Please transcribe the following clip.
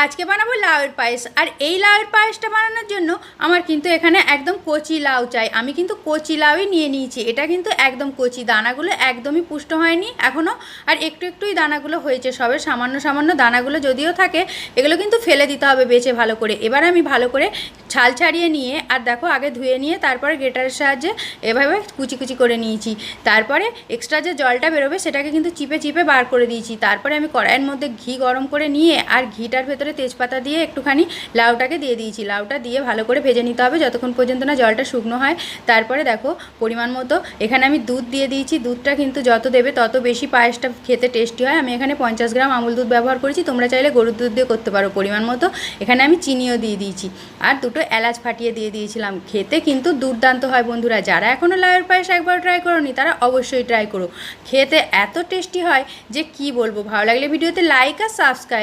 আজকে বানাবো লাউয়ের পায়েস। আর এই লাউয়ের পায়েসটা বানানোর জন্য আমার কিন্তু এখানে একদম কচি লাউ চাই। আমি কিন্তু কচি লাউই নিয়ে নিয়েছি। এটা কিন্তু একদম কচি, দানাগুলো একদমই পুষ্ট হয়নি এখনও, আর একটু একটুই দানাগুলো হয়েছে সবে, সামান্য সামান্য দানাগুলো যদিও থাকে এগুলো কিন্তু ফেলে দিতে হবে বেছে ভালো করে। এবার আমি ভালো করে ছাল ছাড়িয়ে নিয়ে, আর দেখো আগে ধুয়ে নিয়ে তারপরে গ্রেটারের সাহায্যে এভাবে কুচি কুচি করে নিয়েছি। তারপরে এক্সট্রা যে জলটা বেরোবে সেটাকে কিন্তু চিপে চিপে বার করে দিয়েছি। তারপরে আমি কড়াইয়ের মধ্যে ঘি গরম করে নিয়ে আর ঘিটার ভেতরে তেজপাতা দিয়ে একটুখানি লাউটাকে দিয়ে দিয়েছি। লাউটা দিয়ে ভালো করে ভেজে নিতে হবে যতক্ষণ পর্যন্ত না জলটা শুকনো হয়। তারপরে দেখো পরিমাণ মতো এখানে আমি দুধ দিয়ে দিয়েছি। দুধটা কিন্তু যত দেবে তত বেশি পায়েসটা খেতে টেস্টি হয়। আমি এখানে 50 গ্রাম আমুল দুধ ব্যবহার করেছি, তোমরা চাইলে গরুর দুধ দিয়ে করতে পারো। পরিমাণ মতো এখানে আমি চিনিও দিয়ে দিয়েছি, আর দুটো এলাচ ফাটিয়ে দিয়ে দিয়েছিলাম। খেতে কিন্তু দুর্দান্ত হয় বন্ধুরা। যারা এখনও লাউয়ের পায়েস একবার ট্রাই করোনি তারা অবশ্যই ট্রাই করো। খেতে এত টেস্টি হয় যে কি বলবো। ভালো লাগলে ভিডিওতে লাইক আর সাবস্ক্রাইব